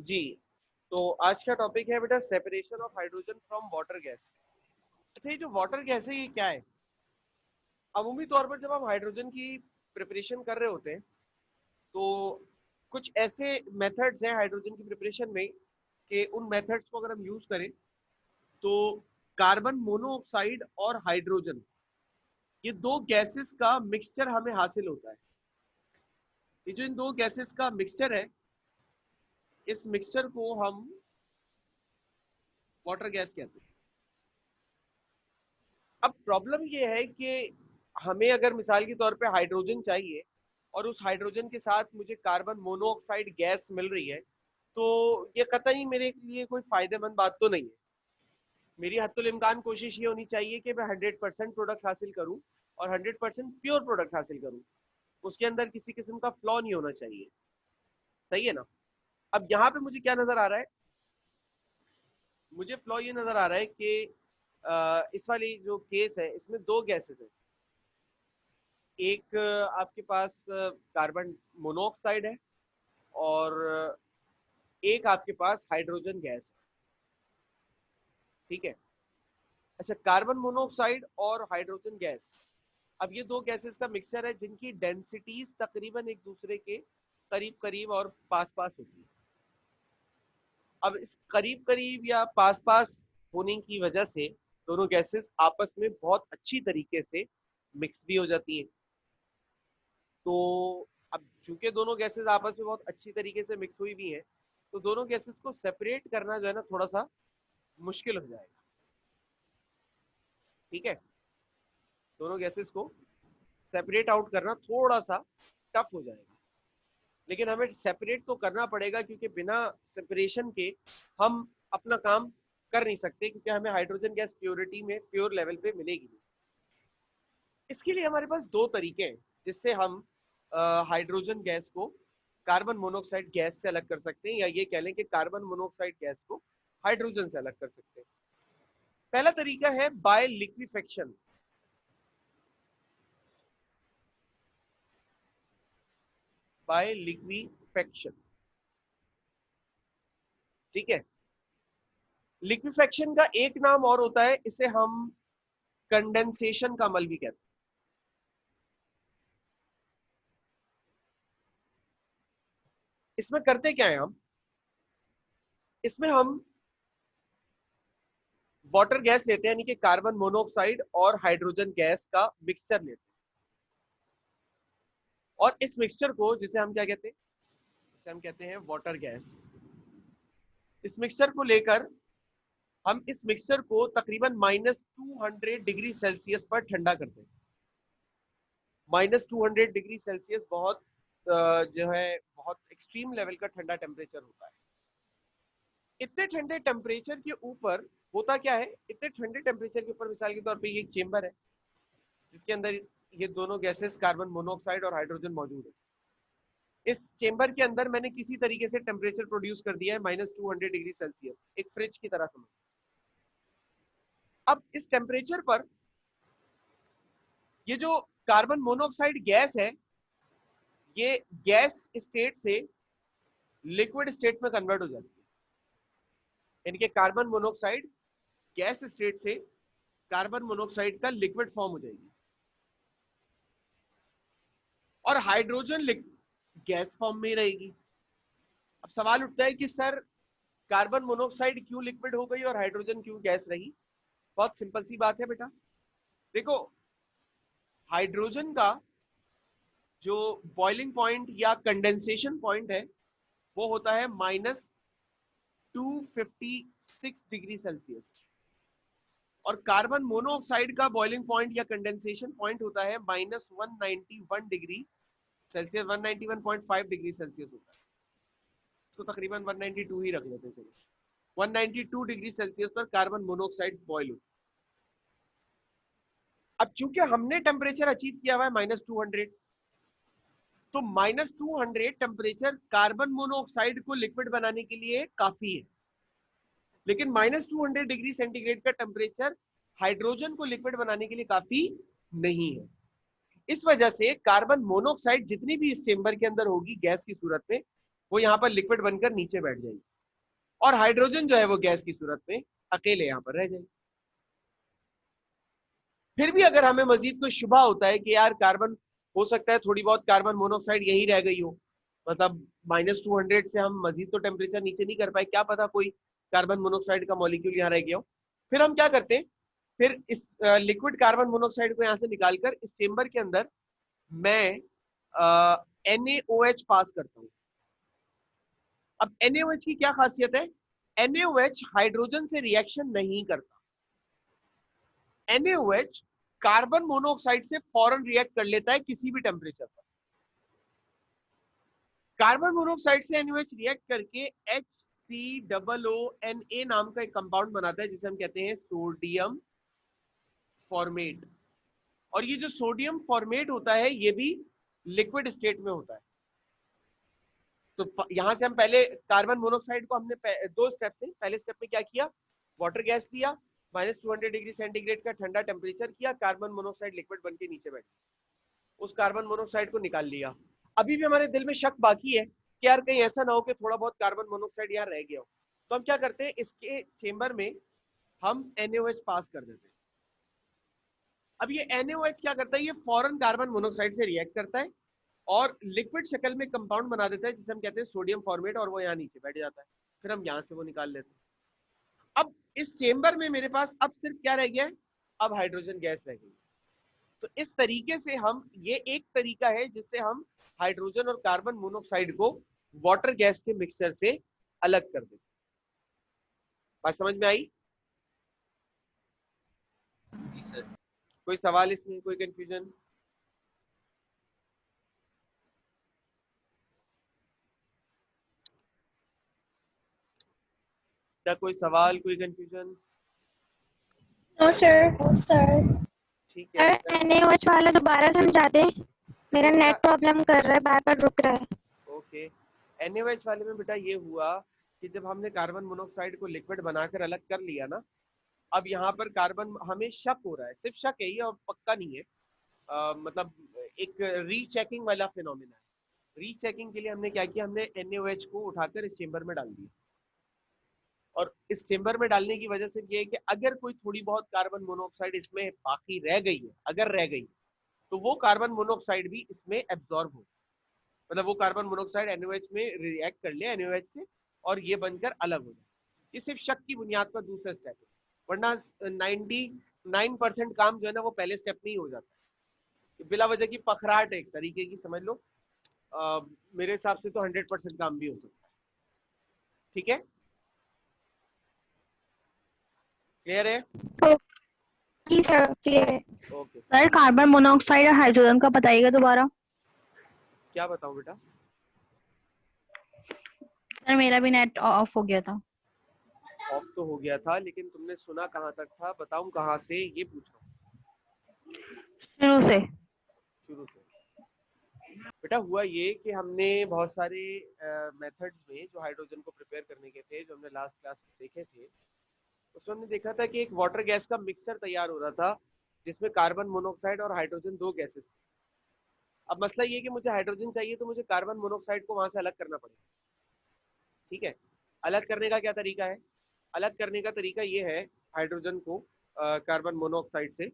जी, तो आज का टॉपिक है बेटा separation of hydrogen from water gas. अच्छा, ये जो वाटर गैस है ये क्या है? अमूमी तौर पर जब हम हाइड्रोजन की प्रिपरेशन कर रहे होते हैं तो कुछ ऐसे मेथड्स हैं हाइड्रोजन की प्रिपरेशन में कि उन मेथड्स को अगर हम यूज करें तो कार्बन मोनोऑक्साइड और हाइड्रोजन, ये दो गैसेस का मिक्सचर हमें हासिल होता है। ये जो इन दो गैसेस का मिक्सचर है, इस मिक्सचर को हम वाटर गैस कहते हैं। अब प्रॉब्लम ये है कि हमें अगर मिसाल के तौर पे हाइड्रोजन चाहिए और उस हाइड्रोजन के साथ मुझे कार्बन मोनोऑक्साइड गैस मिल रही है, तो ये कतई मेरे लिए कोई फायदेमंद बात तो नहीं है। मेरी हत्तुल इम्कान कोशिश ये होनी चाहिए कि मैं 100% प्रोडक्ट हासिल करूं और 100% प्योर प्रोडक्ट हासिल करूं। उसके अंदर किसी किस्म का फ्लॉ नहीं होना चाहिए। सही है ना? अब यहाँ पे मुझे क्या नजर आ रहा है? मुझे फ्लॉ ये नजर आ रहा है कि इस वाली जो केस है इसमें दो गैसेस है। एक आपके पास कार्बन मोनोऑक्साइड है और एक आपके पास हाइड्रोजन गैस है। ठीक है। अच्छा, कार्बन मोनोऑक्साइड और हाइड्रोजन गैस, अब ये दो गैसेस का मिक्सचर है जिनकी डेंसिटीज तकरीबन एक दूसरे के करीब करीब और पास पास होती है। अब इस करीब करीब या पास पास होने की वजह से दोनों गैसेस आपस में बहुत अच्छी तरीके से मिक्स भी हो जाती हैं। तो अब चूंकि दोनों गैसेस आपस में बहुत अच्छी तरीके से मिक्स हुई भी हैं, तो दोनों गैसेस को सेपरेट करना जो है ना थोड़ा सा मुश्किल हो जाएगा। ठीक है, दोनों गैसेस को सेपरेट आउट करना थोड़ा सा टफ हो जाएगा, लेकिन हमें सेपरेट तो करना पड़ेगा क्योंकि बिना सेपरेशन के हम अपना काम कर नहीं सकते, क्योंकि हमें हाइड्रोजन गैस प्योरिटी में प्योर लेवल पे मिलेगी नहीं। इसके लिए हमारे पास दो तरीके हैं जिससे हम हाइड्रोजन गैस को कार्बन मोनोऑक्साइड गैस से अलग कर सकते हैं, या ये कह लें कि कार्बन मोनोऑक्साइड गैस को हाइड्रोजन से अलग कर सकते हैं। पहला तरीका है बाय लिक्विफेक्शन। बाय लिक्विफेक्शन, ठीक है। लिक्विफेक्शन का एक नाम और होता है, इसे हम कंडेंसेशन का अमल भी कहते हैं। इसमें करते क्या है हम? इसमें हम वाटर गैस लेते हैं, यानी कि कार्बन मोनोऑक्साइड और हाइड्रोजन गैस का मिक्सचर लेते हैं, और इस मिक्सचर को जिसे हम क्या कहते हैं, जिसे हम कहते हैं वाटर गैस। इस मिक्सचर को लेकर हम इस मिक्सचर को तकरीबन -200 डिग्री सेल्सियस पर ठंडा करते हैं। -200 डिग्री सेल्सियस बहुत जो है बहुत एक्सट्रीम लेवल का ठंडा टेम्परेचर होता है। इतने ठंडे टेम्परेचर के ऊपर होता क्या है, इतने ठंडे टेम्परेचर के ऊपर मिसाल के तौर पे ये एक चेंबर है जिसके अंदर ये दोनों गैसेस कार्बन मोनोऑक्साइड और हाइड्रोजन मौजूद है। इस चेंबर के अंदर मैंने किसी तरीके से टेम्परेचर प्रोड्यूस कर दिया है -200 डिग्री सेल्सियस, एक फ्रिज की तरह समझ। अब इस टेम्परेचर पर ये जो कार्बन मोनोऑक्साइड गैस है, ये गैस स्टेट से लिक्विड स्टेट में कन्वर्ट हो जाती है। यानी कि कार्बन मोनोऑक्साइड गैस स्टेट से कार्बन मोनोऑक्साइड का लिक्विड फॉर्म हो जाएगी, और हाइड्रोजन गैस फॉर्म में रहेगी। अब सवाल उठता है कि सर कार्बन मोनोऑक्साइड क्यों लिक्विड हो गई और हाइड्रोजन क्यों गैस रही? बहुत सिंपल सी बात है बेटा। देखो, हाइड्रोजन का जो बॉइलिंग पॉइंट या कंडेंसेशन पॉइंट है वो होता है -256 डिग्री सेल्सियस, और कार्बन मोनोऑक्साइड का बॉइलिंग पॉइंट या कंडेंसेशन पॉइंट होता है -191 डिग्री सेल्सियस, 191.5 डिग्री सेल्सियस होता है। इसको तकरीबन 192 ही रख लेते हैं। 192 डिग्री सेल्सियस पर कार्बन मोनोऑक्साइड बॉयल होता है। अब चूंकि हमने टेम्परेचर अचीव किया हुआ है -200, तो -200 टेम्परेचर कार्बन मोनोऑक्साइड को लिक्विड बनाने के लिए काफी है, लेकिन -200 डिग्री सेंटीग्रेड का टेम्परेचर हाइड्रोजन को लिक्विड बनाने के लिए काफी नहीं है। इस वजह से कार्बन मोनोऑक्साइड जितनी भी इस चेंबर के अंदर होगी गैस की सूरत में, वो यहाँ पर लिक्विड बनकर नीचे बैठ जाएगी। और हाइड्रोजन जो है वो गैस की सूरत में अकेले यहाँ पर रह जाएगी। फिर भी अगर हमें मजीद कोई शुबा होता है कि यार कार्बन, हो सकता है थोड़ी बहुत कार्बन मोनोऑक्साइड यही रह गई हो, मतलब -200 से हम मजीद तो टेम्परेचर नीचे नहीं कर पाए, क्या पता कोई कार्बन मोनोऑक्साइड का मॉलिक्यूल यहाँ रह गया हो, फिर हम क्या करते हैं, फिर इस लिक्विड कार्बन मोनोऑक्साइड को यहाँ से निकालकर इस चेम्बर के अंदर मैं NaOH पास करता हूँ। अब NaOH की क्या खासियत है, NaOH हाइड्रोजन से रिएक्शन नहीं करता। NaOH कार्बन मोनोऑक्साइड से फौरन रिएक्ट कर लेता है किसी भी टेम्परेचर पर। कार्बन मोनोऑक्साइड से NaOH रिएक्ट करके HCOONA नाम का एक कंपाउंड बनाता है जिसे हम कहते हैं सोडियम फॉर्मेट। और ये जो सोडियम फॉर्मेट होता है ये भी लिक्विड स्टेट में होता है। तो यहां से हम पहले कार्बन मोनोऑक्साइड को हमने दो स्टेप से, पहले स्टेप में क्या किया, वाटर गैस लिया, -200 डिग्री सेंटीग्रेड का ठंडा टेम्परेचर किया, कार्बन मोनोऑक्साइड लिक्विड बन के नीचे बैठ, उस कार्बन मोनोऑक्साइड को निकाल लिया। अभी भी हमारे दिल में शक बाकी है कि यार कहीं ऐसा ना हो कि थोड़ा बहुत कार्बन मोनोऑक्साइड यार रह गया हो, तो हम क्या करते हैं, इसके चेंबर में हम NaOH पास कर देते हैं। अब ये NaOH क्या करता है, ये फौरन कार्बन मोनोऑक्साइड से रिएक्ट करता है और लिक्विड शक्ल में कंपाउंड बना देता है जिसे हम कहते हैं सोडियम फॉर्मेट, और वो यहाँ नीचे बैठ जाता है, फिर हम यहाँ से वो निकाल लेते हैं। अब इस चेंबर में मेरे पास अब सिर्फ क्या रह गया है, अब हाइड्रोजन गैस रह गई। तो इस तरीके से हम, ये एक तरीका है जिससे हम हाइड्रोजन और कार्बन मोनोऑक्साइड को वाटर गैस के मिक्सचर से अलग कर देते। बात समझ में आई? जी सर। कोई सवाल इसमें, कोई कंफ्यूजन? क्या कोई सवाल, कोई कंफ्यूजन? No sir. ठीक है सर NaOH वाला दोबारा समझा दे, मेरा नेट प्रॉब्लम कर रहा है, बार बार रुक रहा है। ओके, NaOH वाले में बेटा ये हुआ कि जब हमने कार्बन मोनोऑक्साइड को लिक्विड बनाकर अलग कर लिया ना, अब यहाँ पर कार्बन, हमें शक हो रहा है, सिर्फ शक है ये और पक्का नहीं है, मतलब एक रीचेकिंग वाला फिनोमिना है। रीचेकिंग के लिए हमने क्या किया, हमने NaOH को उठाकर इस चेंबर में डाल दिया, और इस चेंबर में डालने की वजह से ये है कि अगर कोई थोड़ी बहुत कार्बन मोनोऑक्साइड इसमें बाकी रह गई है, अगर रह गई, तो वो कार्बन मोनोऑक्साइड भी इसमें एब्जॉर्ब हो, मतलब वो कार्बन मोनोऑक्साइड NaOH में रिएक्ट कर ले NaOH से, और ये बनकर अलग हो जाए। ये सिर्फ शक की बुनियाद पर दूसरा स्टेप है, वरना 99% काम जो है ना वो पहले स्टेप में ही हो जाता है। बिला वजह की पखराट एक तरीके की समझ लो, मेरे हिसाब से तो 100% काम भी हो सकता है। ठीक है, क्लियर है? जी सर क्लियर है। ओके, सर कार्बन मोनोऑक्साइड और हाइड्रोजन का बताइएगा दोबारा। क्या बताऊं बेटा? सर मेरा भी नेट ऑफ हो गया था। ऑफ तो हो गया था, लेकिन तुमने सुना कहाँ तक था, बताऊं कहाँ से, ये पूछ रहा हूँ। शुरू से। शुरू से बेटा हुआ ये कि हमने बहुत सारे मेथड्स में जो हाइड्रोजन को प्रिपेयर करने के थे, जो हमने लास्ट क्लास में देखे थे, उसमें हमने देखा था कि एक वाटर गैस का मिक्सचर तैयार हो रहा था जिसमें कार्बन मोनोऑक्साइड और हाइड्रोजन दो गैसेस थे। अब मसला ये है कि मुझे हाइड्रोजन चाहिए तो मुझे कार्बन मोनोऑक्साइड को वहां से अलग करना पड़ेगा। ठीक है, अलग करने का क्या तरीका है, अलग करने का तरीका ये है, हाइड्रोजन को कार्बन मोनोऑक्साइड से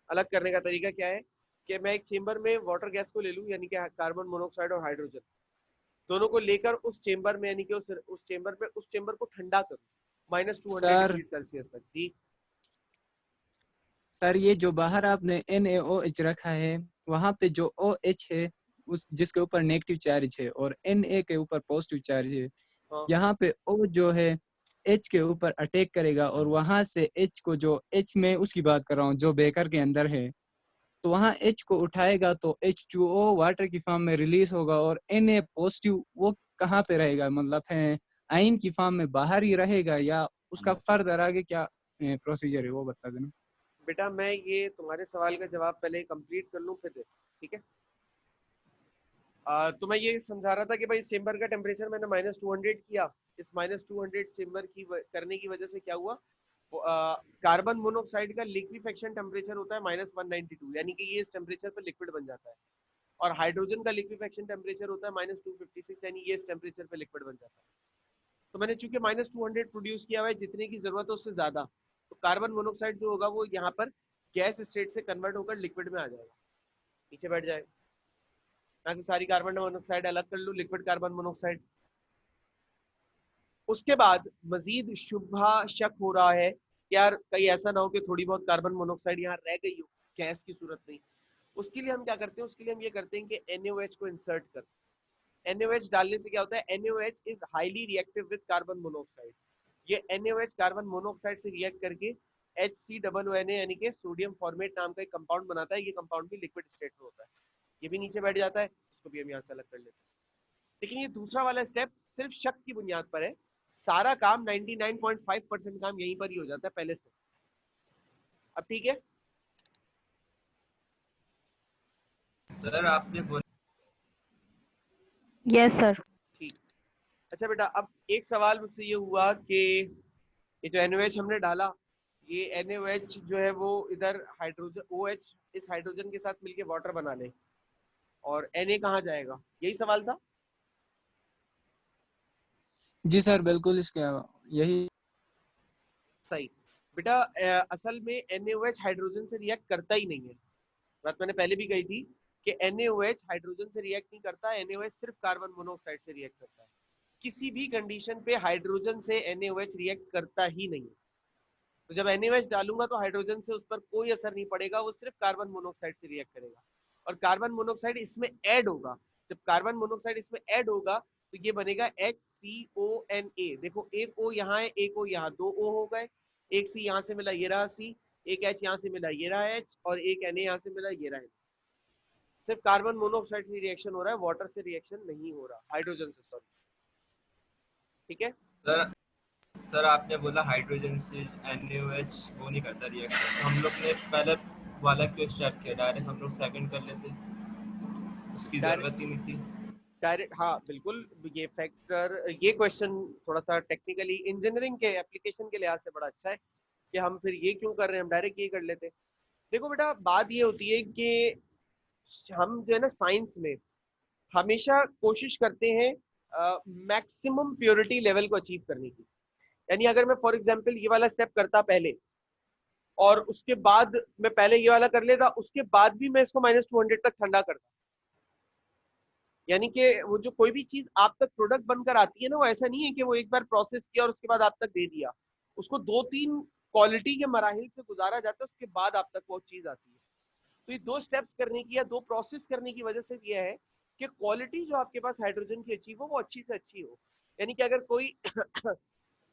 अलग करने का तरीका क्या है कि मैं एक चेंबर में वाटर गैस को ले लूं, यानी कि कार्बन मोनोऑक्साइड और हाइड्रोजन दोनों को लेकर उस चेंबर में, यानी कि उस चेंबर को ठंडा करूं -200 सर डिग्री सेल्सियस तक। जी सर, ये जो बाहर आपने NaOH रखा है, वहाँ पे जो OH है उस जिसके ऊपर नेगेटिव चार्ज है और Na के ऊपर पॉजिटिव चार्ज है, हाँ, यहाँ पे O जो है H के ऊपर अटैक करेगा और वहाँ से H को, जो H में उसकी बात कर रहा हूँ जो बेकर के अंदर है, तो वहाँ H को उठाएगा तो H2O वाटर की फॉर्म में रिलीज होगा और Na पॉजिटिव वो कहाँ पे रहेगा, मतलब है आयन की फॉर्म में बाहर ही रहेगा या उसका फर्दर आगे क्या प्रोसीजर है वो बता देना। बेटा मैं ये तुम्हारे सवाल का जवाब पहले कंप्लीट कर लूँ फिर दे, ठीक है? तो मैं ये समझा रहा था कि भाई इस चेंबर का टेम्परेचर मैंने -200 किया, इस -200 चेंबर की करने की वजह से क्या हुआ, कार्बन मोनोऑक्साइड का लिक्विफेक्शन टेम्परेचर होता है -192, यानी कि ये इस टेम्परेचर पर लिक्विड बन जाता है, और हाइड्रोजन का लिक्विफेक्शन टेम्परेचर होता है -256, यानी ये इस टेम्परेचर पर लिक्विड बन जाता है। तो मैंने चूंकि -200 प्रोड्यूस किया हुआ है, जितने की जरूरत है उससे ज्यादा, तो कार्बन मोनोऑक्साइड जो होगा वो यहाँ पर गैस स्टेट से कन्वर्ट होकर लिक्विड में आ जाएगा, नीचे बैठ जाएगा। यहाँ से सारी कार्बन मोनोऑक्साइड अलग कर लूँ, लिक्विड कार्बन मोनोऑक्साइड। उसके बाद मजीद शुभा शक हो रहा है यार कहीं ऐसा ना हो कि थोड़ी बहुत कार्बन मोनोऑक्साइड यहाँ रह गई हो गैस की सूरत में। उसके लिए हम क्या करते हैं, उसके लिए हम ये करते हैं कि NaOH को इंसर्ट करते हैं। NaOH डालने से क्या होता है, NaOH is highly reactive with carbon monoxide. ये NaOH कार्बन मोनोऑक्साइड से रिएक्ट करके HCOONA यानी कि सोडियम फॉर्मेट नाम का एक कंपाउंड बनाता है। ये कंपाउंड भी लिक्विड स्टेट में होता है, ये भी नीचे बैठ जाता है, इसको भी हम यहाँ से अलग कर लेते हैं। लेकिन ये दूसरा वाला स्टेप सिर्फ शक की बुनियाद पर है, सारा काम 99.5% काम यहीं पर ही हो जाता है पहले स्टेप। अब ठीक है सर आपने बोला। Yes sir. ठीक। अच्छा बेटा, अब एक सवाल मुझसे ये हुआ कि ये जो NaOH हमने डाला, ये NaOH जो है वो इधर हाइड्रोजन OH इस हाइड्रोजन के साथ मिलके वाटर बना ले, और Na कहाँ जाएगा, यही सवाल था। जी सर बिल्कुल, इसके यही सही बेटा, असल में NaOH हाइड्रोजन से रिएक्ट करता ही नहीं है। बात मैंने पहले भी कही थी कि NaOH हाइड्रोजन से रिएक्ट नहीं करता, NaOH सिर्फ कार्बन मोनोऑक्साइड से रिएक्ट करता है। किसी भी कंडीशन पे हाइड्रोजन से NaOH रिएक्ट करता ही नहीं। तो जब NaOH डालूंगा तो हाइड्रोजन से उस पर कोई असर नहीं पड़ेगा, वो सिर्फ कार्बन मोनोऑक्साइड से रिएक्ट करेगा, और कार्बन मोनोऑक्साइड इसमें ऐड होगा। जब कार्बन मोनोऑक्साइड इसमें ऐड होगा तो ये बनेगा HCONA। देखो एक O यहाँ है, एक O यहाँ, दो O हो गए, एक C यहाँ से मिला, ये रहा C, एक H यहाँ से मिला, ये रहा H, और एक Na यहाँ से मिला, ये रहा है। सिर्फ कार्बन मोनोऑक्साइड से रिएक्शन हो रहा है, वाटर से रिएक्शन नहीं हो रहा, हाइड्रोजन से, सॉरी। ठीक है सर आपने बोला हाइड्रोजन से NaOH वो नहीं करता रिएक्शन, तो हम लोग ने पहले वाला क्यों स्टार्ट किया, डायरेक्ट हम लोग सेकंड कर लेते, उसकी जरूरत ही नहीं थी। डायरेक्ट, हाँ बिल्कुल, ये फैक्टर, ये क्वेश्चन थोड़ा सा टेक्निकली इंजीनियरिंग के एप्लीकेशन के लिहाज से बड़ा अच्छा है कि हम फिर ये क्यों कर रहे हैं, हम डायरेक्ट ये कर लेते। देखो बेटा, बात ये होती है कि हम जो है ना साइंस में हमेशा कोशिश करते हैं मैक्सिमम प्योरिटी लेवल को अचीव करने की। यानी अगर मैं फॉर एग्जांपल ये वाला स्टेप करता पहले, और उसके बाद मैं पहले ये वाला कर लेता, उसके बाद भी मैं इसको -200 तक ठंडा करता, यानी कि वो जो कोई भी चीज आप तक प्रोडक्ट बनकर आती है ना, वो ऐसा नहीं है कि वो एक बार प्रोसेस किया और उसके बाद आप तक दे दिया। उसको 2-3 क्वालिटी के मराहिल से गुजारा जाता है, उसके बाद आप तक वो चीज आती है। तो ये 2 स्टेप्स करने की या 2 प्रोसेस करने की वजह से ये है कि क्वालिटी जो आपके पास हाइड्रोजन की अचीव हो वो अच्छी से अच्छी हो। यानी कि अगर कोई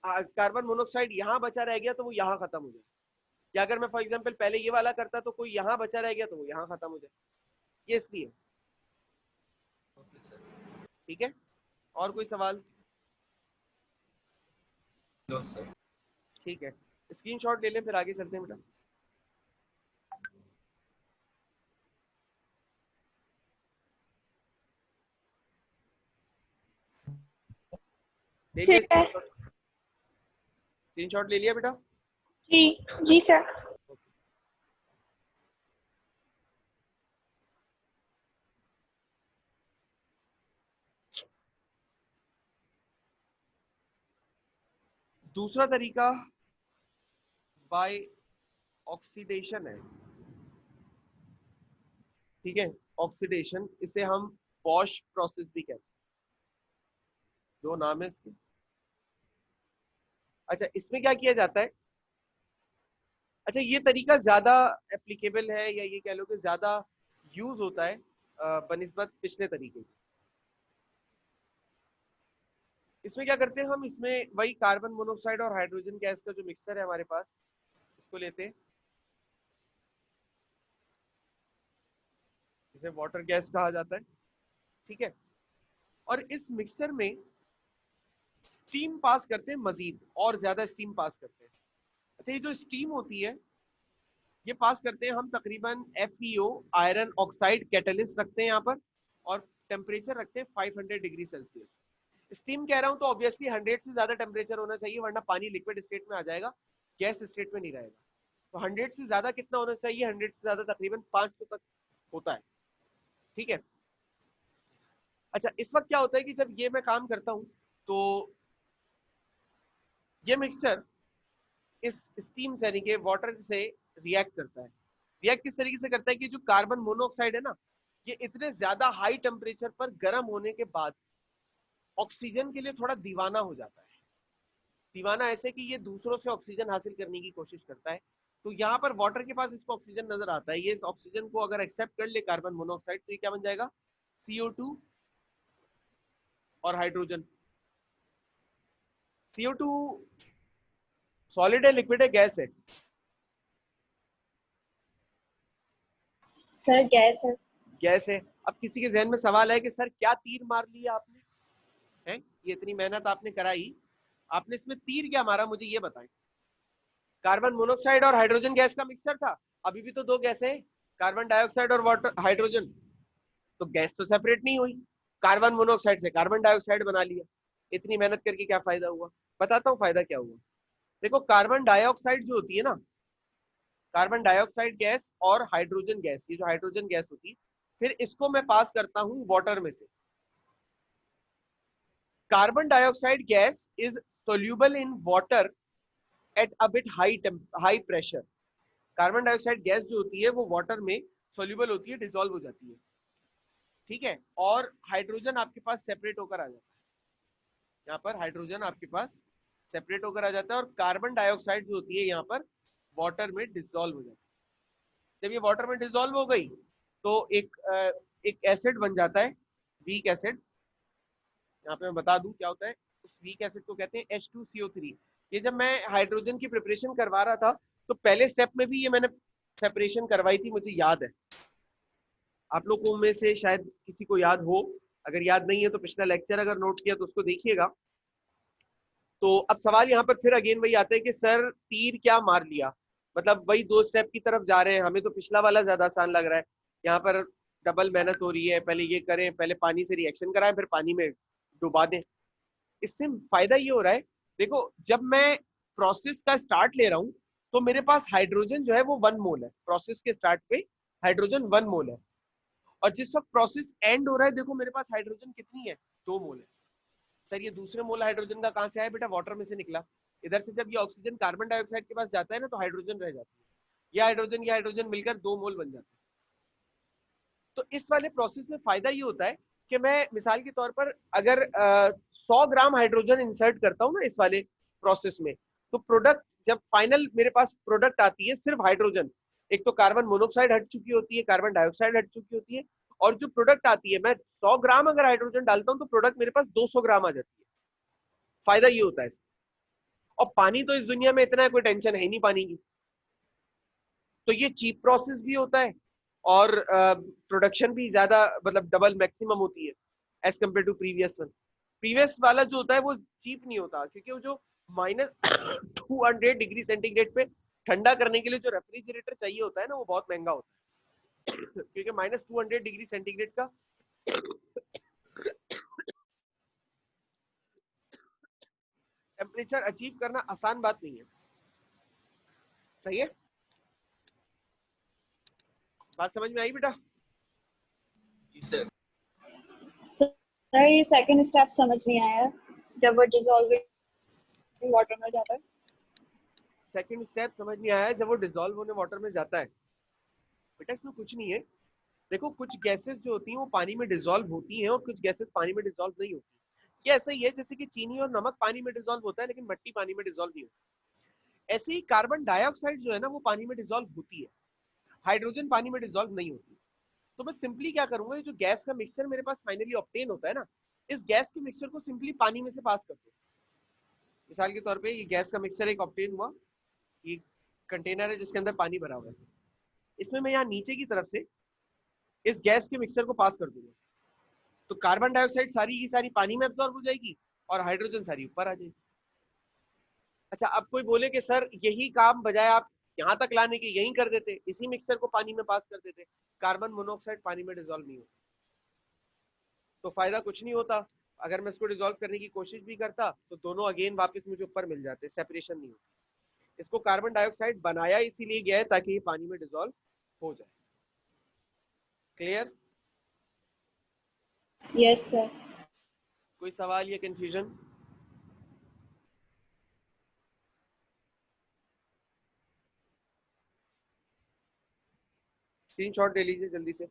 कार्बन मोनोऑक्साइड यहाँ बचा रह गया तो वो यहाँ खत्म हो जाए, या अगर मैं फॉर एग्जांपल पहले ये वाला करता तो कोई यहाँ बचा रह गया तो वो यहाँ खत्म हो जाए, ये इसलिए। ठीक है, और कोई सवाल? No sir. ठीक है, स्क्रीनशॉट ले लें, फिर आगे चलते हैं बेटा। ले लिया स्क्रीनशॉट ले लिया बेटा? जी जी सर। दूसरा तरीका बाय ऑक्सीडेशन है। ठीक है, ऑक्सीडेशन, इसे हम बॉश प्रोसेस भी कहते हैं, दो नाम है इसके। अच्छा, इसमें क्या किया जाता है, अच्छा ये तरीका ज्यादा एप्लीकेबल है, या ये कह लो कि ज्यादा यूज होता है बनिस्बत पिछले तरीके की। इसमें क्या करते हैं हम, इसमें वही कार्बन मोनोऑक्साइड और हाइड्रोजन गैस का जो मिक्सचर है हमारे पास, इसको लेते हैं, इसे वाटर गैस कहा जाता है। ठीक है, और इस मिक्सचर में स्टीम पास करते हैं, मजीद और ज्यादा स्टीम पास करते हैं। अच्छा, ये जो स्टीम होती है ये पास करते हैं हम तकरीबन FeO आयरन ऑक्साइड कैटलिस्ट रखते हैं यहाँ पर, और टेम्परेचर रखते हैं 500 डिग्री सेल्सियस। स्टीम कह रहा हूँ तो ऑब्वियसली 100 से ज्यादा टेम्परेचर होना चाहिए, वरना पानी लिक्विड स्टेट में आ जाएगा, गैस स्टेट में नहीं रहेगा। तो 100 से ज्यादा कितना होना चाहिए, 100 से ज्यादा तकरीबन 500 तक होता है। ठीक है, अच्छा इस वक्त क्या होता है कि जब ये मैं काम करता हूँ तो ये मिक्सचर इस स्टीम से यानी कि वाटर से रिएक्ट करता है। रिएक्ट किस तरीके से करता है कि जो कार्बन मोनोऑक्साइड है ना, ये इतने ज्यादा हाई टेम्परेचर पर गर्म होने के बाद ऑक्सीजन के लिए थोड़ा दीवाना हो जाता है। दीवाना ऐसे कि ये दूसरों से ऑक्सीजन हासिल करने की कोशिश करता है। तो यहाँ पर वाटर के पास इसको ऑक्सीजन नजर आता है, ये इस ऑक्सीजन को अगर एक्सेप्ट कर ले कार्बन मोनोऑक्साइड, तो ये क्या बन जाएगा, CO2 और हाइड्रोजन। CO2 सॉलिड है, लिक्विड है, गैस है? सर गैस है। गैस है। अब किसी के जहन में सवाल है कि सर क्या तीर मार लिया आपने, है ये इतनी मेहनत आपने कराई, आपने इसमें तीर क्या मारा, मुझे ये बताएं। कार्बन मोनोऑक्साइड और हाइड्रोजन गैस का मिक्सचर था, अभी भी तो दो गैसें हैं, कार्बन डाइऑक्साइड और वाटर हाइड्रोजन, तो गैस तो सेपरेट नहीं हुई, कार्बन मोनोऑक्साइड से कार्बन डाइऑक्साइड बना लिया, इतनी मेहनत करके क्या फायदा हुआ? बताता हूँ फायदा क्या हुआ। देखो कार्बन डाइऑक्साइड जो होती है ना, कार्बन डाइऑक्साइड गैस और हाइड्रोजन गैस, ये जो हाइड्रोजन गैस होती है, फिर इसको मैं पास करता हूं वाटर में से। Carbon dioxide gas is soluble in water at a bit high pressure. Carbon dioxide gas जो होती है वो वाटर में सोल्यूबल होती है, डिसॉल्व हो जाती है, ठीक है। और हाइड्रोजन आपके पास सेपरेट होकर आ जाता है, यहाँ पर हाइड्रोजन आपके पास सेपरेट होकर आ जाता है, और कार्बन डाइऑक्साइड जो होती है यहाँ पर वाटर में डिसॉल्व हो जाती है। जब ये वाटर में डिसॉल्व हो गई तो एक एसिड बन जाता है, वीक एसिड। यहाँ पे मैं बता दूं क्या होता है, उस वीक एसिड को कहते हैं H2CO3। ये जब मैं हाइड्रोजन की प्रिपरेशन करवा रहा था तो पहले स्टेप में भी ये मैंने सेपरेशन करवाई थी, मुझे याद है। आप लोगों में से शायद किसी को याद हो, अगर याद नहीं है तो पिछला लेक्चर अगर नोट किया तो उसको देखिएगा। तो अब सवाल यहाँ पर फिर अगेन वही आता है कि सर तीर क्या मार लिया, मतलब वही दो स्टेप की तरफ जा रहे हैं, हमें तो पिछला वाला ज्यादा आसान लग रहा है, यहाँ पर डबल मेहनत हो रही है, पहले ये करें, पहले पानी से रिएक्शन कराएं फिर पानी में डुबा दें। इससे फायदा ये हो रहा है, देखो जब मैं प्रोसेस का स्टार्ट ले रहा हूँ तो मेरे पास हाइड्रोजन जो है वो 1 मोल है, प्रोसेस के स्टार्ट पे हाइड्रोजन 1 मोल है, और जिस वक्त प्रोसेस एंड हो रहा है देखो मेरे पास हाइड्रोजन कितनी है, 2 मोल है। सर ये दूसरे मोल हाइड्रोजन का कहाँ से आया, बेटा वाटर में से निकला। इधर से जब ये ऑक्सीजन कार्बन डाइऑक्साइड के पास जाता है ना तो हाइड्रोजन रह जाती है, ये हाइड्रोजन मिलकर 2 मोल बन जाता है। तो इस वाले प्रोसेस में फायदा ये होता है कि मैं मिसाल के तौर पर अगर 100 ग्राम हाइड्रोजन इंसर्ट करता हूँ ना इस वाले प्रोसेस में, तो प्रोडक्ट जब फाइनल मेरे पास प्रोडक्ट आती है सिर्फ हाइड्रोजन, एक तो कार्बन मोनोऑक्साइड हट चुकी होती है, कार्बन डाइऑक्साइड हट चुकी होती है, और जो प्रोडक्ट आती है, मैं 100 ग्राम अगर हाइड्रोजन डालता हूँ तो प्रोडक्ट मेरे पास 200 ग्राम आ जाती है। फायदा ये होता है। और पानी तो इस दुनिया में इतना है, कोई टेंशन है नहीं पानी की, तो ये चीप प्रोसेस भी होता है और प्रोडक्शन भी ज्यादा मतलब डबल मैक्सिमम होती है as compared to previous one. Previous वाला जो होता है वो चीप नहीं होता, क्योंकि वो जो -200 डिग्री सेंटीग्रेड पे ठंडा करने के लिए जो रेफ्रिजरेटर चाहिए होता है ना वो बहुत महंगा होता है क्योंकि -200 डिग्री सेंटीग्रेड का टेम्परेचर अचीव करना आसान बात नहीं है। सही है, बात समझ में आई बेटा? जी सर। सर ये सेकंड स्टेप समझ नहीं आया, जब वो डिसॉल्विंग वाटर में जाता है। सेकंड स्टेप समझ नहीं आया जब वो डिसॉल्व होने वाटर में जाता है। बेटा इसमें कुछ नहीं है, देखो कुछ गैसेस जो होती हैं वो पानी में डिसॉल्व होती हैं और कुछ गैसेस पानी में डिसॉल्व नहीं होती। ये ऐसा ही है जैसे कि चीनी और नमक पानी में डिसॉल्व होता है लेकिन मिट्टी पानी में डिसॉल्व नहीं होती। ऐसे ही कार्बन डाइऑक्साइड जो है ना वो पानी में डिसॉल्व होती है, हाइड्रोजन पानी में डिसॉल्व नहीं होती। तो मैं सिंपली क्या करूंगा, ये जो गैस का मिक्सचर मेरे पास फाइनली ऑब्टेन होता है ना, इस गैस के मिक्सचर को सिंपली पानी में से पास कर दो। मिसाल के तौर पे ये गैस का मिक्सचर एक ऑब्टेन हुआ, ये कंटेनर है जिसके अंदर पानी भरा हुआ है, इसमें मैं यहाँ नीचे की तरफ से इस गैस के मिक्सचर को पास कर दूंगा, तो कार्बन डाइऑक्साइड सारी की सारी पानी में एब्जॉर्ब हो जाएगी और हाइड्रोजन सारी ऊपर आ जाएगी। अच्छा अब कोई बोले कि सर यही काम बजाय आप यहाँ तक लाने के यही कर देते, इसी मिक्सचर को पानी में पास कर देते, कार्बन मोनोऑक्साइड पानी में डिसॉल्व नहीं होता, तो फायदा कुछ नहीं होता। अगर मैं इसको डिसॉल्व करने की कोशिश भी करता तो दोनों अगेन वापस मुझे ऊपर मिल जाते, सेपरेशन नहीं होती। इसको कार्बन डाइऑक्साइड बनाया इसीलिए गया है ताकि ये पानी में डिसॉल्व हो जाए। क्लियर? Yes sir. कोई सवाल या कंफ्यूजन? स्क्रीनशॉट ले लीजिए जल्दी से।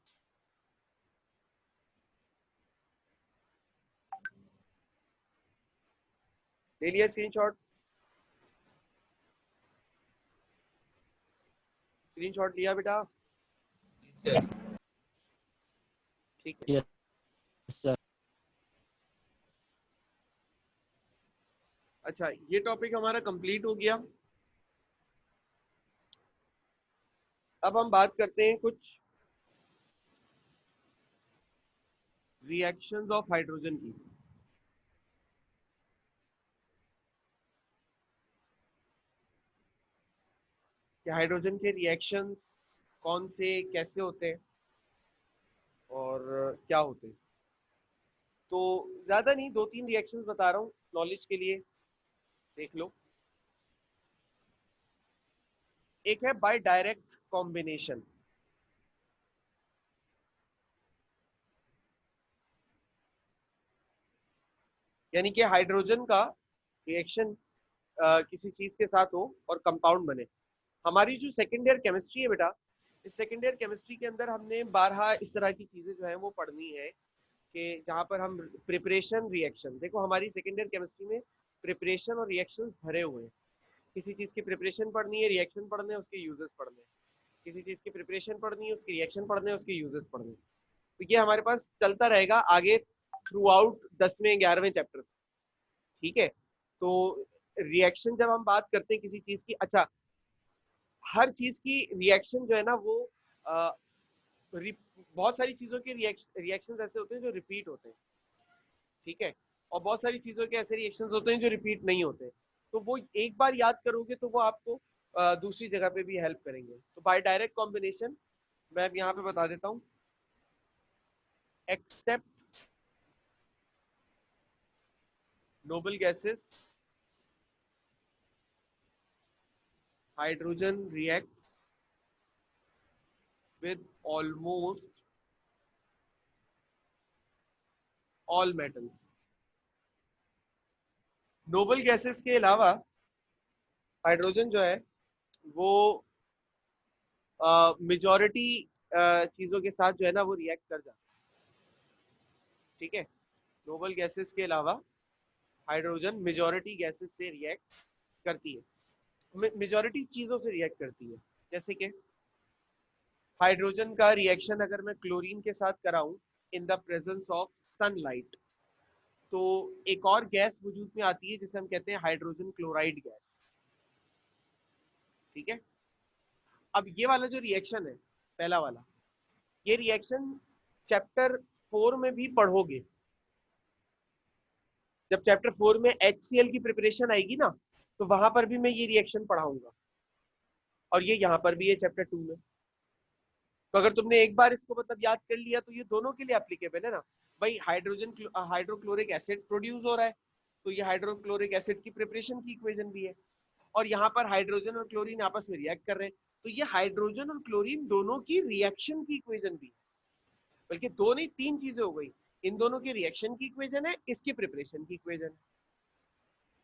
ले लिया स्क्रीनशॉट? स्क्रीनशॉट लिया बेटा? जी सर। ठीक है। Yes sir. अच्छा, ये टॉपिक हमारा कंप्लीट हो गया। अब हम बात करते हैं कुछ रिएक्शंस ऑफ हाइड्रोजन की। कि हाइड्रोजन के रिएक्शंस कौन से कैसे होते हैं और क्या होते हैं। तो ज्यादा नहीं, 2-3 रिएक्शंस बता रहा हूँ नॉलेज के लिए, देख लो। एक है बाय डायरेक्ट कॉम्बिनेशन। यानी कि हाइड्रोजन का रिएक्शन किसी चीज के साथ हो और कंपाउंड बने। हमारी जो सेकेंड ईयर केमिस्ट्री है बेटा, इस सेकेंड ईयर केमिस्ट्री के अंदर हमने 12 इस तरह की चीजें जो है वो पढ़नी है कि जहाँ पर हम प्रिपरेशन रिएक्शन, देखो हमारी सेकेंड ईयर केमिस्ट्री में प्रिपरेशन और रिएक्शंस भरे हुए हैं। किसी चीज की प्रिपरेशन पढ़नी है, रिएक्शन पढ़ने हैं, उसके यूजेस पढ़ने हैं। किसी चीज की प्रिपरेशन पढ़नी है, उसकी रिएक्शन पढ़ने हैं, उसके यूजेस पढ़ने हैं। तो ये हमारे पास चलता रहेगा आगे थ्रू आउट 10वें 11वें चैप्टर। ठीक है। तो रिएक्शन जब हम बात करते हैं किसी चीज की, अच्छा हर चीज की रिएक्शन जो है ना वो बहुत सारी चीजों के रिएक्शन ऐसे होते हैं जो रिपीट होते हैं। ठीक है। और बहुत सारी चीजों के ऐसे रिएक्शंस होते हैं जो रिपीट नहीं होते। तो वो एक बार याद करोगे तो वो आपको दूसरी जगह पे भी हेल्प करेंगे। तो बाय डायरेक्ट कॉम्बिनेशन मैं अब यहाँ पे बता देता हूँ। Except noble gases, hydrogen reacts with almost all metals। Noble gases के अलावा हाइड्रोजन जो है वो मेजॉरिटी चीजों के साथ जो है ना वो रिएक्ट कर जाता है। ठीक है। नोबल गैसेस के अलावा हाइड्रोजन मेजॉरिटी गैसेस से रिएक्ट करती है, मेजॉरिटी चीजों से रिएक्ट करती है। जैसे कि हाइड्रोजन का रिएक्शन अगर मैं क्लोरीन के साथ कराऊं in the presence of sunlight, तो एक और गैस वजूद में आती है जिसे हम कहते हैं हाइड्रोजन क्लोराइड गैस। ठीक है। अब ये वाला जो रिएक्शन है पहला वाला, ये रिएक्शन चैप्टर 4 में भी पढ़ोगे। जब चैप्टर 4 में HCl की प्रिपरेशन आएगी ना, तो वहां पर भी मैं ये रिएक्शन पढ़ाऊंगा। और ये यहाँ पर भी है चैप्टर 2 में। तो अगर तुमने एक बार इसको मतलब याद कर लिया तो ये दोनों के लिए एप्लीकेबल है ना भाई। हाइड्रोक्लोरिक एसिड प्रोड्यूस हो रहा है, तो ये हाइड्रोक्लोरिक एसिड की प्रिपरेशन की इक्वेशन भी है। और यहाँ पर हाइड्रोजन और क्लोरीन आपस में रिएक्ट कर रहे हैं, तो ये हाइड्रोजन और क्लोरीन दोनों की रिएक्शन की इक्वेशन भी है। बल्कि 2 नहीं 3 चीजें हो गई। इन दोनों की रिएक्शन की इक्वेशन है, इसकी प्रिपरेशन की इक्वेशन है।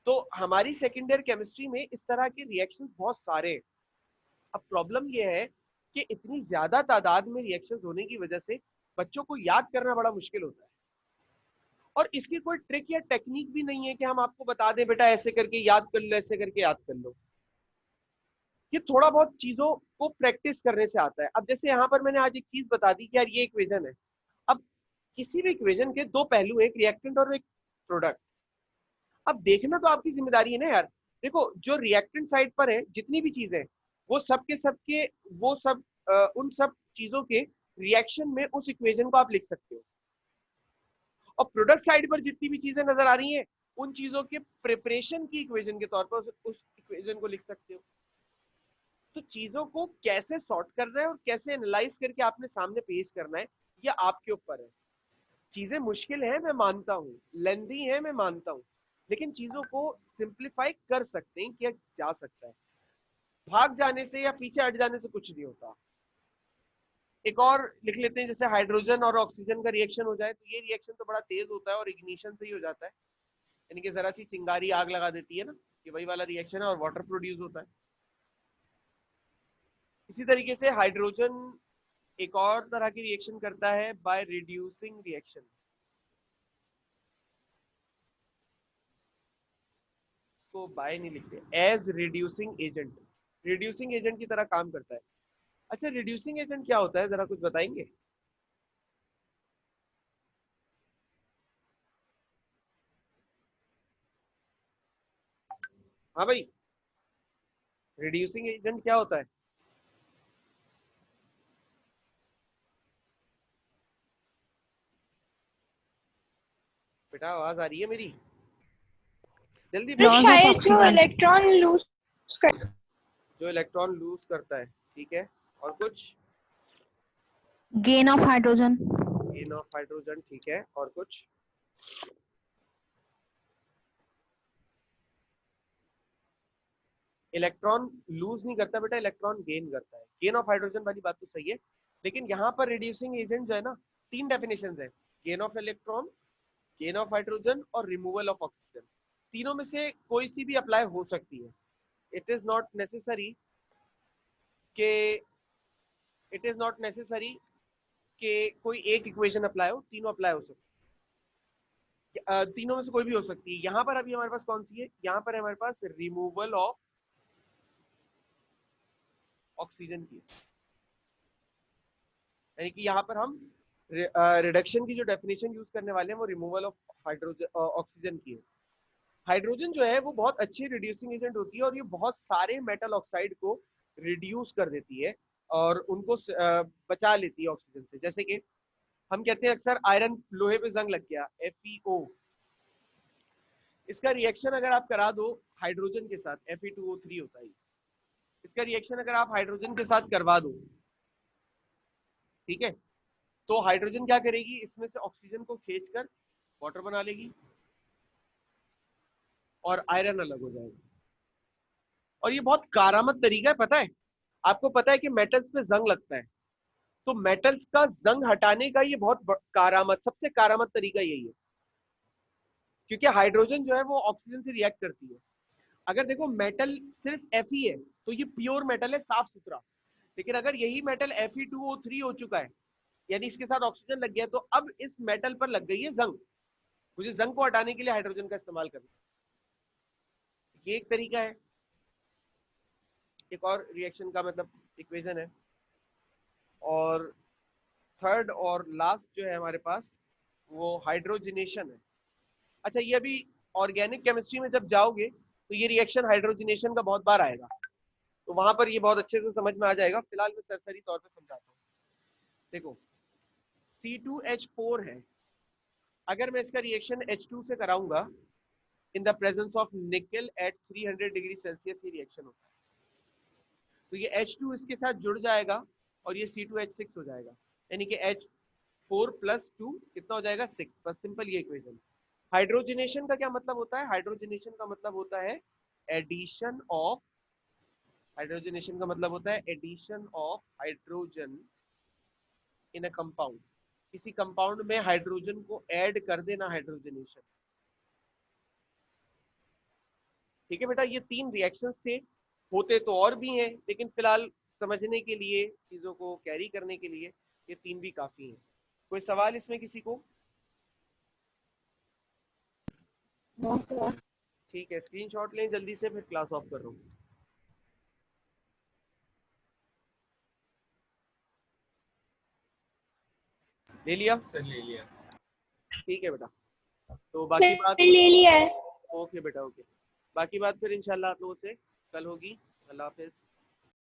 तो हमारी सेकेंड ईयर केमिस्ट्री में इस तरह के रिएक्शन बहुत सारे हैं। अब प्रॉब्लम यह है कि इतनी ज्यादा तादाद में रिएक्शंस होने की वजह से बच्चों को याद करना बड़ा मुश्किल होता है। और इसकी कोई ट्रिक या टेक्निक भी नहीं है कि हम आपको बता दें बेटा ऐसे करके याद कर लो, ऐसे करके याद कर लो। ये थोड़ा बहुत चीजों को प्रैक्टिस करने से आता है। अब जैसे यहाँ पर मैंने आज एक चीज बता दी कि यार ये इक्वेशन है। अब किसी भी इक्वेशन के 2 पहलू, एक रिएक्टेंट और एक प्रोडक्ट। अब देखना तो आपकी जिम्मेदारी है ना यार। देखो जो रिएक्टेंट साइड पर है जितनी भी चीजें, वो सबके वो सब उन सब चीजों के रिएक्शन में उस इक्वेशन को आप लिख सकते हो। और प्रोडक्ट साइड पर जितनी भी चीजें नजर आ रही हैं, उन चीजों के प्रिपरेशन की इक्वेशन के तौर पर उस इक्वेशन को लिख सकते हो। तो चीजों को कैसे सॉर्ट करना है और कैसे एनालाइज करके आपने सामने पेश करना है, ये आपके ऊपर है। चीजें मुश्किल है मैं मानता हूँ, लेंदी है मैं मानता हूँ, लेकिन चीजों को सिंप्लीफाई कर सकते हैं, किया जा सकता है। भाग जाने से या पीछे हट जाने से कुछ नहीं होता। एक और लिख लेते हैं, जैसे हाइड्रोजन और ऑक्सीजन का रिएक्शन हो जाए तो ये रिएक्शन तो बड़ा तेज होता है और इग्निशन से ही हो जाता है। यानी कि जरा सी चिंगारी आग लगा देती है ना, ये वही वाला रिएक्शन है और वाटर प्रोड्यूस होता है। इसी तरीके से हाइड्रोजन एक और तरह की रिएक्शन करता है बाय रिड्यूसिंग रिएक्शन। तो बाय नहीं लिखते, as reducing agent, reducing agent की तरह काम करता है। अच्छा, रिड्यूसिंग एजेंट क्या होता है, जरा कुछ बताएंगे? हाँ भाई, रिड्यूसिंग एजेंट क्या होता है? बेटा आवाज आ रही है मेरी? जल्दी बोलो। Loss of शायद जो oxygen. इलेक्ट्रॉन लूज कर जो इलेक्ट्रॉन लूज करता है, ठीक है। और कुछ? Gain of hydrogen. Gain of hydrogen, ठीक है। और कुछ? इलेक्ट्रॉन लूज नहीं करता बेटा, इलेक्ट्रॉन गेन करता है। गेन ऑफ हाइड्रोजन वाली बात तो सही है, लेकिन यहाँ पर रिड्यूसिंग एजेंट जो है ना, तीन डेफिनेशंस है, gain of electron, gain of hydrogen और रिमूवल ऑफ ऑक्सीजन। तीनों में से कोई सी भी अप्लाई हो सकती है। इट इज नॉट नेसेसरी के इट इज नॉट नेसेसरी कि कोई एक इक्वेशन अप्लाई हो, तीनों अप्लाई हो सकती है। तीनों में से कोई भी हो सकती है। यहाँ पर अभी हमारे पास कौन सी है? यहाँ पर हमारे पास रिमूवल ऑफ ऑक्सीजन की, यानी कि यहाँ पर हम रिडक्शन की जो डेफिनेशन यूज करने वाले हैं वो रिमूवल ऑफ हाइड्रोजन ऑक्सीजन की है। हाइड्रोजन जो है वो बहुत अच्छी रिड्यूसिंग एजेंट होती है और ये बहुत सारे मेटल ऑक्साइड को रिड्यूस कर देती है और उनको बचा लेती है ऑक्सीजन से। जैसे कि हम कहते हैं अक्सर आयरन, लोहे पे जंग लग गया, FeO, इसका रिएक्शन अगर आप करा दो हाइड्रोजन के साथ, Fe2O3 होता है। इसका रिएक्शन अगर आप हाइड्रोजन के साथ करवा दो, ठीक है, तो हाइड्रोजन क्या करेगी, इसमें से ऑक्सीजन को खींचकर वाटर बना लेगी और आयरन अलग हो जाएगा। और ये बहुत कारामद तरीका है, पता है आपको? पता है कि मेटल्स पे जंग लगता है, तो मेटल्स का जंग हटाने का ये बहुत कारामद, सबसे कारामद तरीका यही है, क्योंकि हाइड्रोजन जो है वो ऑक्सीजन से रिएक्ट करती है। अगर देखो मेटल सिर्फ Fe है तो ये प्योर मेटल है, साफ सुथरा। लेकिन अगर यही मेटल Fe2O3 हो चुका है, यानी इसके साथ ऑक्सीजन लग गया, तो अब इस मेटल पर लग गई है जंग। मुझे जंग को हटाने के लिए हाइड्रोजन का इस्तेमाल करना, ये एक तरीका है। एक और रिएक्शन का मतलब इक्वेशन है। और थर्ड और लास्ट जो है हमारे पास वो हाइड्रोजनेशन है। अच्छा, ये अभी ऑर्गेनिक केमिस्ट्री में जब जाओगे तो ये रिएक्शन हाइड्रोजनेशन का बहुत बार आएगा, तो वहां पर ये बहुत अच्छे से समझ में आ जाएगा। फिलहाल मैं सरसरी तौर पे समझाता हूँ। देखो, C2H4 है, अगर मैं इसका रिएक्शन H2 से कराऊंगा in the presence of nickel at 300 degree Celsius, ये रिएक्शन होता है। तो ये H2 इसके साथ जुड़ जाएगा और ये C2H6 हो जाएगा, यानी कि H4 + 2 कितना हो जाएगा? 6। बस सिंपल ये इक्वेशन। हाइड्रोजनेशन का क्या मतलब होता है? हाइड्रोजनेशन का मतलब होता है एडिशन ऑफ, हाइड्रोजनेशन का मतलब होता है addition of hydrogen in a compound. किसी कंपाउंड में हाइड्रोजन को ऐड कर देना, हाइड्रोजनेशन। ठीक है बेटा, ये तीन रिएक्शंस थे, होते तो और भी हैं, लेकिन फिलहाल समझने के लिए, चीजों को कैरी करने के लिए ये तीन भी काफी हैं। कोई सवाल इसमें किसी को? ठीक है, स्क्रीनशॉट लें जल्दी से, फिर क्लास ऑफ कर रहा हूँ। ले लिया? सर ले लिया। ठीक है बेटा, तो बाकी बात, ले लिया है। ओके बेटा, ओके। बाकी बात फिर इंशाल्लाह आप लोगों से कल होगी। अल्लाह हाफिज।